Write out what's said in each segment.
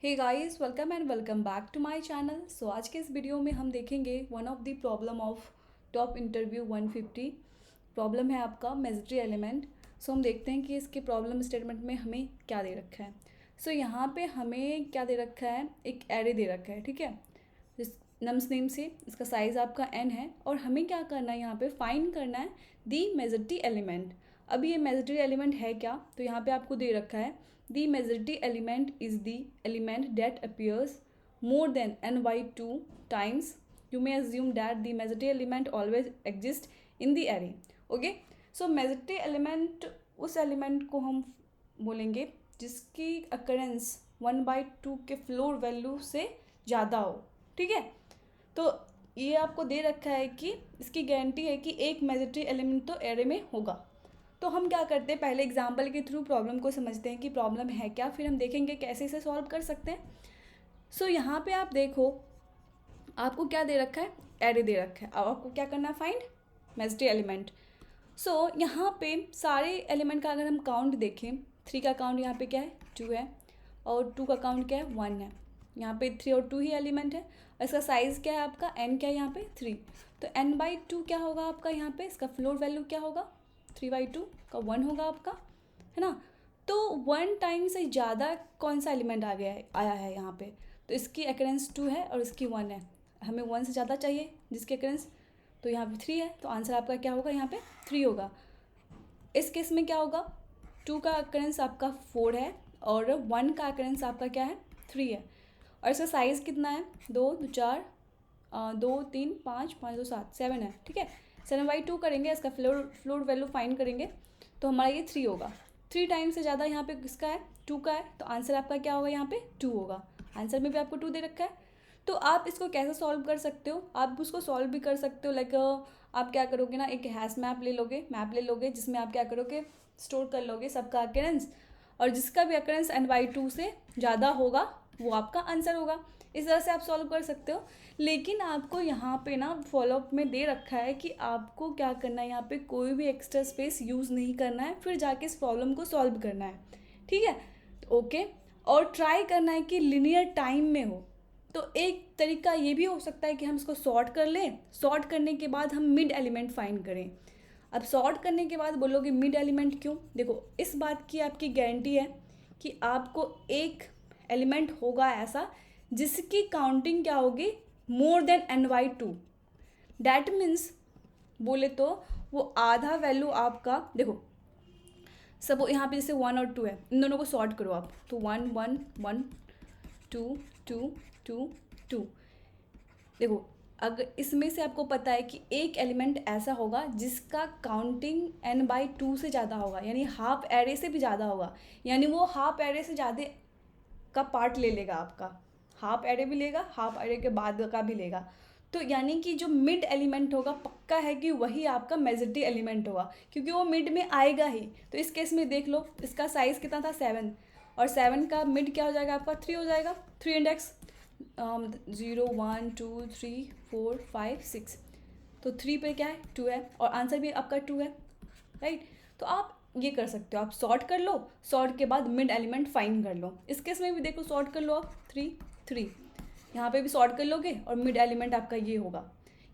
Hey guys, welcome and welcome back to my channel. So आज के इस video में हम देखेंगे one of the problem of top interview 150। Problem है आपका मेजेंट्री एलिमेंट। सो हम देखते हैं कि इसके प्रॉब्लम स्टेटमेंट में हमें क्या दे रखा है। सो यहाँ पे हमें क्या दे रखा है, एक एरे दे रखा है, ठीक है। जिस नम्स नेम से इसका साइज़ आपका n है और हमें क्या करना है, यहाँ पे फाइंड करना है दी मेजेंट्री एलिमेंट। अब ये मेजेंट्री एलिमेंट है क्या, तो यहाँ पे आपको दे रखा है the majority element is the element that appears more than n by 2 times. You may assume that the majority element always exists in the array. Okay, so majority element उस element को हम बोलेंगे जिसकी occurrence 1/2 के floor value से ज़्यादा हो, ठीक है। तो ये आपको दे रखा है कि इसकी गारंटी है कि एक मेजेंट्री एलिमेंट तो एरे में होगा। तो हम क्या करते हैं, पहले एग्जाम्पल के थ्रू प्रॉब्लम को समझते हैं कि प्रॉब्लम है क्या, फिर हम देखेंगे कैसे इसे सॉल्व कर सकते हैं। सो यहाँ पे आप देखो, आपको क्या दे रखा है, एरे दे रखा है। अब आपको क्या करना है, फाइंड मेजेंट्री एलिमेंट। सो यहाँ पे सारे एलिमेंट का अगर हम काउंट देखें, 3 का काउंट यहाँ पे क्या है, 2 है, और 2 का काउंट क्या है, 1 है। यहाँ पे 3 और 2 ही एलिमेंट है, और इसका साइज़ क्या है आपका, n क्या है यहाँ पे 3। तो n/2 क्या होगा आपका, यहाँ पे इसका फ्लोर वैल्यू क्या होगा, 3/2 का 1 होगा आपका, है ना। तो 1 टाइम से ज़्यादा कौन सा एलिमेंट आ गया है, आया है यहाँ पे, तो इसकी अकरेंस 2 है और इसकी 1 है। हमें 1 से ज़्यादा चाहिए जिसकी अकरेंस, तो यहाँ पे 3 है, तो आंसर आपका क्या होगा, यहाँ पे 3 होगा। इस केस में क्या होगा, 2 का अकरेंस आपका 4 है और 1 का अकरेंस आपका क्या है, 3 है। और इसका साइज़ कितना है, 2 2 4 2 3 5 5 2 7 7 है, ठीक है। 7/2 करेंगे, इसका फ्लोर वैल्यू फाइंड करेंगे तो हमारा ये 3 होगा। 3 टाइम से ज़्यादा यहाँ पे किसका है, 2 का है, तो आंसर आपका क्या होगा, यहाँ पे 2 होगा। आंसर में भी आपको 2 दे रखा है। तो आप इसको कैसे सॉल्व कर सकते हो, आप उसको सॉल्व भी कर सकते हो। लाइक आप क्या करोगे ना, एक हैश मैप ले लोगे जिसमें आप क्या करोगे, स्टोर कर लोगे सबका अकरेंस, और जिसका भी अकरेंस n/2 से ज़्यादा होगा वो आपका आंसर होगा। इस तरह से आप सॉल्व कर सकते हो। लेकिन आपको यहाँ पे ना फॉलोअप में दे रखा है कि आपको क्या करना है, यहाँ पे कोई भी एक्स्ट्रा स्पेस यूज़ नहीं करना है, फिर जाके इस प्रॉब्लम को सॉल्व करना है, ठीक है। ओके, और ट्राई करना है कि लिनियर टाइम में हो। तो एक तरीका ये भी हो सकता है कि हम इसको सॉर्ट कर लें, सॉर्ट करने के बाद हम मिड एलिमेंट फाइंड करें। अब सॉर्ट करने के बाद बोलोगे मिड एलिमेंट क्यों, देखो इस बात की आपकी गारंटी है कि आपको एक एलिमेंट होगा ऐसा जिसकी काउंटिंग क्या होगी, more than n/2। That means बोले तो वो आधा वैल्यू आपका, देखो सब यहाँ पे जैसे 1 और 2 है, इन दोनों को सॉर्ट करो आप, तो 1 1 1 2 2 2 2। देखो अगर इसमें से आपको पता है कि एक एलिमेंट ऐसा होगा जिसका काउंटिंग n/2 से ज़्यादा होगा, यानी हाफ एरे से भी ज़्यादा होगा, यानी वो हाफ एरे से ज़्यादा का पार्ट ले लेगा आपका, हाफ एरे भी लेगा, हाफ एरे के बाद का भी लेगा। तो यानी कि जो मिड एलिमेंट होगा पक्का है कि वही आपका मेजॉरिटी एलिमेंट होगा, क्योंकि वो मिड में आएगा ही। तो इस केस में देख लो, इसका साइज़ कितना था, 7, और 7 का मिड क्या हो जाएगा आपका, 3 हो जाएगा। 3 इंडेक्स 0 1 2 3 4 5 6, तो 3 पे क्या है, 2 है, और आंसर भी आपका 2 है, राइट। तो आप ये कर सकते हो, आप सॉर्ट कर लो, सॉर्ट के बाद मिड एलिमेंट फाइंड कर लो। इस केस में भी देखो सॉर्ट कर लो आप, 3 3, यहाँ पे भी सॉर्ट कर लोगे और मिड एलिमेंट आपका ये होगा।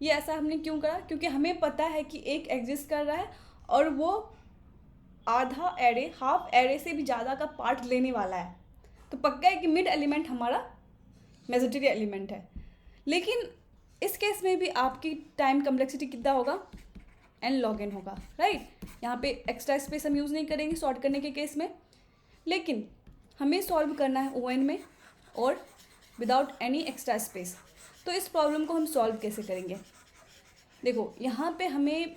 ये ऐसा हमने क्यों करा, क्योंकि हमें पता है कि एक एग्जिस्ट कर रहा है और वो आधा एरे, हाफ एरे से भी ज़्यादा का पार्ट लेने वाला है, तो पक्का है कि मिड एलिमेंट हमारा मेजॉरिटी एलिमेंट है। लेकिन इस केस में भी आपकी टाइम कम्प्लेक्सिटी कितना होगा, n log n होगा, राइट। यहाँ पे एक्स्ट्रा स्पेस हम यूज़ नहीं करेंगे सॉर्ट करने के केस में, लेकिन हमें सॉल्व करना है o n में और विदाउट एनी एक्स्ट्रा स्पेस। तो इस प्रॉब्लम को हम सॉल्व कैसे करेंगे, देखो यहाँ पे हमें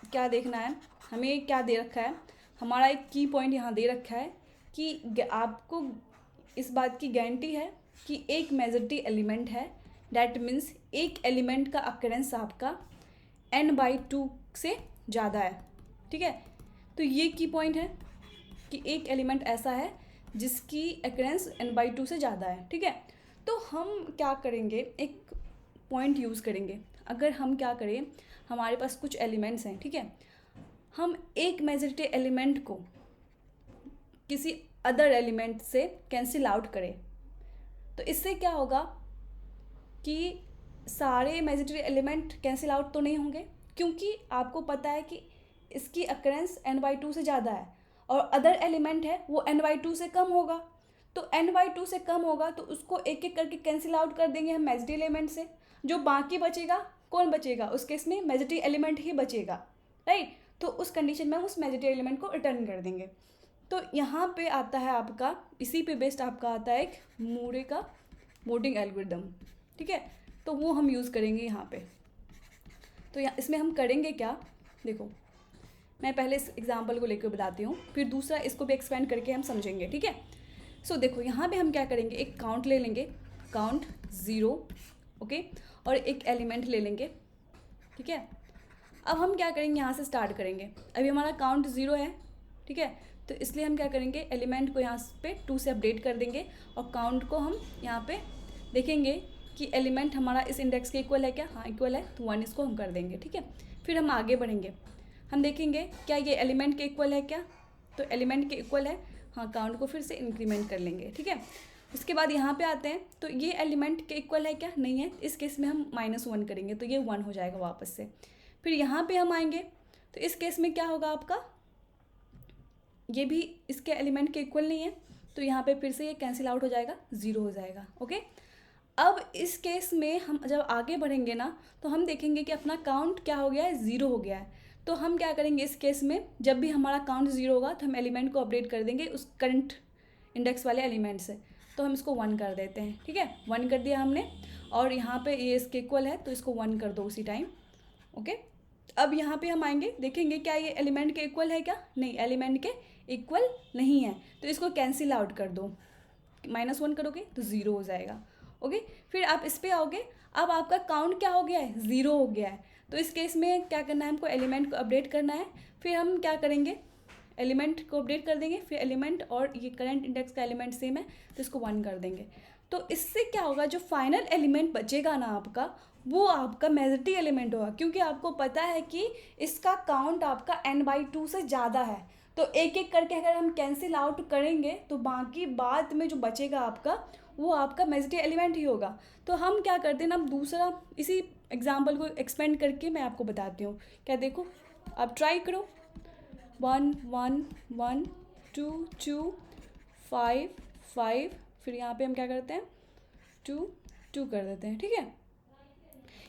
क्या देखना है, हमें क्या दे रखा है, हमारा एक की पॉइंट यहाँ दे रखा है कि आपको इस बात की गारंटी है कि एक मेजॉरिटी एलिमेंट है। डैट मीन्स एक एलिमेंट का अकरेंस आपका n/2 से ज़्यादा है, ठीक है। तो ये की पॉइंट है कि एक एलिमेंट ऐसा है जिसकी अकरेंस n/2 से ज़्यादा है, ठीक है। तो हम क्या करेंगे, एक पॉइंट यूज़ करेंगे। अगर हम क्या करें, हमारे पास कुछ एलिमेंट्स हैं, ठीक है, हम एक मेजॉरिटी एलिमेंट को किसी अदर एलिमेंट से कैंसिल आउट करें, तो इससे क्या होगा कि सारे इमेजिनरी एलिमेंट कैंसिल आउट तो नहीं होंगे, क्योंकि आपको पता है कि इसकी अकरेंस n/2 से ज़्यादा है और अदर एलिमेंट है वो n/2 से कम होगा। तो n/2 से कम होगा तो उसको एक एक करके कैंसिल आउट कर देंगे हम इमेजिनरी एलिमेंट से। जो बाकी बचेगा, कौन बचेगा उस केस में? इमेजिनरी एलिमेंट ही बचेगा, राइट। तो उस कंडीशन में हम उस इमेजिनरी एलिमेंट को रिटर्न कर देंगे। तो यहाँ पे आता है आपका, इसी पे बेस्ड आपका आता है एक मूरे का वोटिंग एल्गोरिदम, ठीक है। तो वो हम यूज़ करेंगे यहाँ पे। तो यहाँ इसमें हम करेंगे क्या, देखो मैं पहले इस एग्जांपल को लेकर बताती हूँ, फिर दूसरा इसको भी एक्सपेंड करके हम समझेंगे, ठीक है। सो देखो यहाँ पे हम क्या करेंगे, एक काउंट ले लेंगे, काउंट 0, ओके, और एक एलिमेंट ले लेंगे, ठीक है। अब हम क्या करेंगे, यहाँ से स्टार्ट करेंगे। अभी हमारा काउंट 0 है, ठीक है, तो इसलिए हम क्या करेंगे, एलिमेंट को यहाँ पे 2 से अपडेट कर देंगे और काउंट को हम यहाँ पे देखेंगे कि एलिमेंट हमारा इस इंडेक्स के इक्वल है क्या, हाँ इक्वल है, तो 1 इसको हम कर देंगे, ठीक है। फिर हम आगे बढ़ेंगे, हम देखेंगे क्या ये एलिमेंट के इक्वल है क्या, तो एलिमेंट के इक्वल है, हाँ, काउंट को फिर से इंक्रीमेंट कर लेंगे, ठीक है। उसके बाद यहाँ पे आते हैं, तो ये एलिमेंट के इक्वल है क्या, नहीं है, इस केस में हम -1 करेंगे तो ये 1 हो जाएगा वापस से। फिर यहाँ पे हम आएंगे तो इस केस में क्या होगा आपका, ये भी इसके एलिमेंट के इक्वल नहीं है, तो यहाँ पे फिर से ये कैंसिल आउट हो जाएगा, 0 हो जाएगा, ओके। अब इस केस में हम जब आगे बढ़ेंगे ना, तो हम देखेंगे कि अपना काउंट क्या हो गया है, 0 हो गया है। तो हम क्या करेंगे इस केस में, जब भी हमारा काउंट 0 होगा तो हम एलिमेंट को अपडेट कर देंगे उस करंट इंडेक्स वाले एलिमेंट से। तो हम इसको 1 कर देते हैं, ठीक है, 1 कर दिया हमने, और यहाँ पे ये इसके इक्वल है तो इसको 1 कर दो उसी टाइम, ओके। अब यहाँ पे हम आएंगे, देखेंगे क्या ये एलिमेंट के इक्वल है क्या, नहीं, एलिमेंट के इक्वल नहीं है, तो इसको कैंसिल आउट कर दो, -1 करोगे तो 0 हो जाएगा, ओके। फिर आप इस पर आओगे, अब आपका काउंट क्या हो गया है, 0 हो गया है। तो इस केस में क्या करना है, हमको एलिमेंट को अपडेट करना है। फिर हम क्या करेंगे, एलिमेंट को अपडेट कर देंगे, फिर एलिमेंट और ये करंट इंडेक्स का एलिमेंट सेम है तो इसको 1 कर देंगे। तो इससे क्या होगा, जो फाइनल एलिमेंट बचेगा ना आपका, वो आपका मेजॉरिटी एलिमेंट होगा, क्योंकि आपको पता है कि इसका काउंट आपका n/2 से ज़्यादा है। तो एक एक करके अगर हम कैंसिल आउट करेंगे तो बाकी बाद में जो बचेगा आपका, वो आपका मेजॉरिटी एलिमेंट ही होगा। तो हम क्या करते हैं ना, अब दूसरा इसी एग्जाम्पल को एक्सपेंड करके मैं आपको बताती हूँ। क्या, देखो आप ट्राई करो, 1 1 1 2 2 5 5, फिर यहाँ पे हम क्या करते हैं, 2 2 कर देते हैं, ठीक है।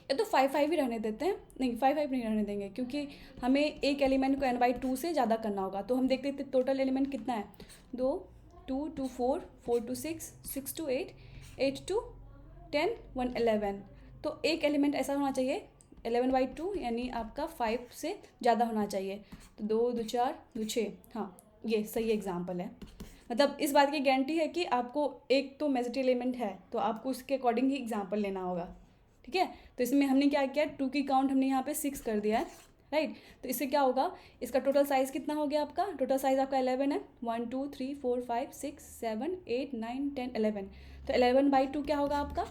या तो 5 5 ही रहने देते हैं, नहीं 5 5 नहीं रहने देंगे, क्योंकि हमें एक एलिमेंट को n/2 से ज़्यादा करना होगा। तो हम देखते हैं टोटल एलिमेंट कितना है, 2 2 2 4 4 2 6 6 2 8 8 2 10 1 11। तो एक एलिमेंट ऐसा होना चाहिए 11/2, यानी आपका 5 से ज़्यादा होना चाहिए। तो 2 2 4 2 6, हाँ ये सही एग्जाम्पल है। मतलब इस बात की गारंटी है कि आपको एक तो मेजॉरिटी एलिमेंट है तो आपको उसके अकॉर्डिंग ही एग्जाम्पल लेना होगा, ठीक है। तो इसमें हमने क्या किया, 2 की काउंट हमने यहाँ पे 6 कर दिया है, राइट। तो इससे क्या होगा, इसका टोटल साइज़ कितना हो गया आपका, टोटल साइज़ आपका 11 है, 1 2 3 4 5 6 7 8 9 10 11। तो 11/2 क्या होगा आपका,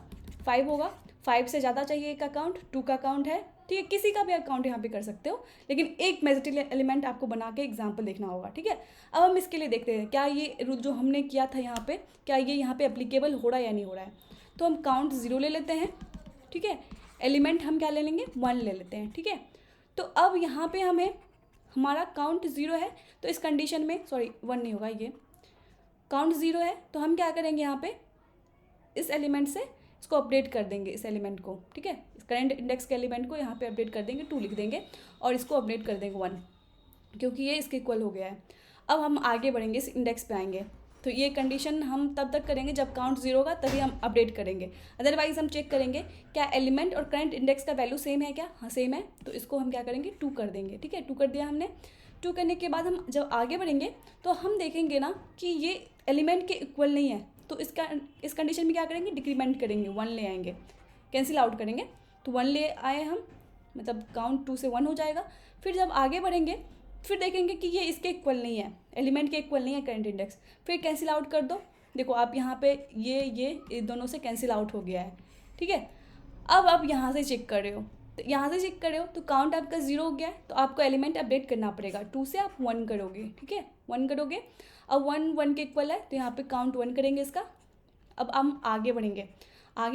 5 होगा। 5 से ज़्यादा चाहिए एक अकाउंट, 2 का अकाउंट है, ठीक है, किसी का भी अकाउंट यहाँ पे कर सकते हो, लेकिन एक मेजॉरिटी एलिमेंट आपको बना के एग्जाम्पल देखना होगा, ठीक है। अब हम इसके लिए देखते हैं क्या ये रूल जो हमने किया था यहाँ पे, क्या ये यहाँ पे एप्लीकेबल हो रहा है या नहीं हो रहा है। तो हम काउंट 0 ले लेते हैं, ठीक है, एलिमेंट हम क्या ले लेंगे, 1 ले लेते हैं, ठीक है। तो अब यहाँ पे हमें हमारा काउंट 0 है, तो इस कंडीशन में, सॉरी 1 नहीं होगा, ये काउंट 0 है, तो हम क्या करेंगे यहाँ पे इस एलिमेंट से इसको अपडेट कर देंगे, इस एलिमेंट को, ठीक है, इस करंट इंडेक्स के एलिमेंट को यहाँ पे अपडेट कर देंगे, 2 लिख देंगे और इसको अपडेट कर देंगे 1, क्योंकि ये इसके इक्वल हो गया है। अब हम आगे बढ़ेंगे, इस इंडेक्स पे आएंगे, तो ये कंडीशन हम तब तक करेंगे जब काउंट 0 होगा, तभी हम अपडेट करेंगे। अदरवाइज हम चेक करेंगे क्या एलिमेंट और करंट इंडेक्स का वैल्यू सेम है क्या, हाँ सेम है, तो इसको हम क्या करेंगे, 2 कर देंगे, ठीक है, 2 कर दिया हमने। 2 करने के बाद हम जब आगे बढ़ेंगे तो हम देखेंगे ना कि ये एलिमेंट के इक्वल नहीं है, तो इस कंडीशन में क्या करेंगे, डिक्रीमेंट करेंगे, 1 ले आएंगे, कैंसिल आउट करेंगे, तो 1 ले आए हम, मतलब काउंट 2 से 1 हो जाएगा। फिर जब आगे बढ़ेंगे फिर देखेंगे कि ये इसके इक्वल नहीं है, एलिमेंट के इक्वल नहीं है करंट इंडेक्स, फिर कैंसिल आउट कर दो। देखो आप यहाँ पे ये दोनों से कैंसिल आउट हो गया है, ठीक है। अब आप यहाँ से चेक कर रहे हो, तो यहाँ से चेक कर रहे हो तो काउंट आपका 0 हो गया है, तो आपको एलिमेंट अपडेट करना पड़ेगा, 2 से आप 1 करोगे, ठीक है, 1 करोगे। अब 1 1 के इक्वल है तो यहाँ पे काउंट 1 करेंगे इसका, अब हम आगे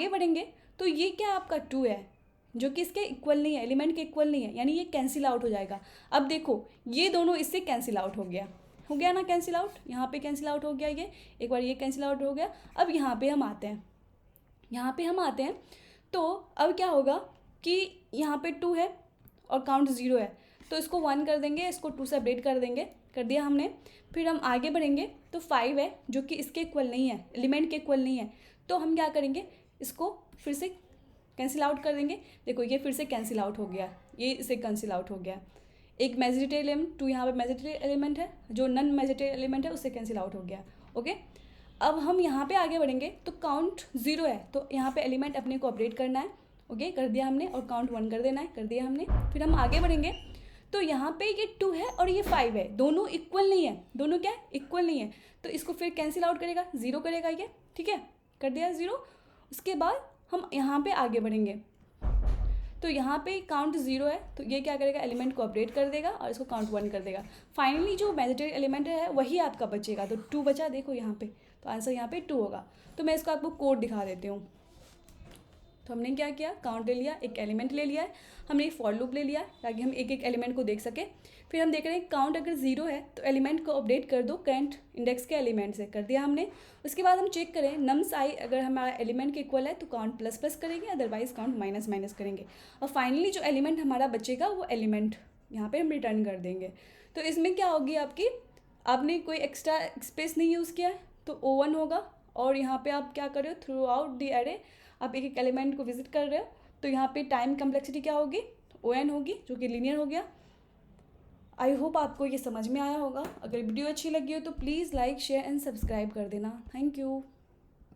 बढ़ेंगे तो ये क्या आपका 2 है जो कि इसके इक्वल नहीं है, एलिमेंट के इक्वल नहीं है, यानी ये कैंसिल आउट हो जाएगा। अब देखो ये दोनों इससे कैंसिल आउट हो गया ना कैंसिल आउट, यहाँ पे कैंसिल आउट हो गया, ये एक बार ये कैंसिल आउट हो गया। अब यहाँ पे हम आते हैं, तो अब क्या होगा कि यहाँ पे 2 है और काउंट 0 है, तो इसको 1 कर देंगे, इसको 2 से अपडेट कर देंगे, कर दिया हमने। फिर हम आगे बढ़ेंगे तो 5 है जो कि इसके इक्वल नहीं है, एलिमेंट के इक्वल नहीं है, तो हम क्या करेंगे, इसको फिर से कैंसिल आउट कर देंगे। देखो ये फिर से कैंसिल आउट हो गया, ये इसे कैंसिल आउट हो गया। एक मेजोरिटी एलिमेंट 2 यहाँ पे मेजोरिटी एलिमेंट है, जो नॉन मेजोरिटी एलिमेंट है उससे कैंसिल आउट हो गया। ओके, अब हम यहाँ पे आगे बढ़ेंगे तो काउंट 0 है, तो यहाँ पे एलिमेंट अपने को अपडेट करना है। ओके, कर दिया हमने, और काउंट 1 कर देना है, कर दिया हमने। फिर हम आगे बढ़ेंगे तो यहाँ पे ये 2 है और ये 5 है, दोनों इक्वल नहीं है, दोनों क्या है, इक्वल नहीं है, तो इसको फिर कैंसिल आउट करेगा, 0 करेगा ये, ठीक है, कर दिया 0। उसके बाद हम यहाँ पे आगे बढ़ेंगे तो यहाँ पे काउंट 0 है, तो ये क्या करेगा, एलिमेंट को अपडेट कर देगा और इसको काउंट 1 कर देगा। फाइनली जो मेजोरिटी एलिमेंट है वही आपका बचेगा, तो 2 बचा, देखो यहाँ पे, तो आंसर यहाँ पे 2 होगा। तो मैं इसको आपको कोड दिखा देती हूँ। तो हमने क्या किया, काउंट ले लिया, एक एलिमेंट ले लिया है, हमने एक फॉर लूप ले लिया ताकि हम एक एक एलिमेंट को देख सकें। फिर हम देख रहे हैं काउंट अगर 0 है तो एलिमेंट को अपडेट कर दो करंट इंडेक्स के एलिमेंट से, कर दिया हमने। उसके बाद हम चेक करें नम्स आई अगर हमारा एलिमेंट के इक्वल है तो काउंट प्लस प्लस करेंगे, अदरवाइज काउंट माइनस माइनस करेंगे, और फाइनली जो एलिमेंट हमारा बचेगा वो एलिमेंट यहाँ पर हम रिटर्न कर देंगे। तो इसमें क्या होगी आपकी, आपने कोई एक्स्ट्रा स्पेस नहीं यूज़ किया है तो O1 होगा, और यहाँ पे आप क्या कर रहे हो, थ्रू आउट द एरे आप एक एक एलिमेंट को विजिट कर रहे हो, तो यहाँ पे टाइम कम्प्लेक्सिटी क्या होगी, ON होगी, जो कि लीनियर हो गया। आई होप आपको ये समझ में आया होगा। अगर वीडियो अच्छी लगी हो तो please like share and subscribe कर देना। Thank you.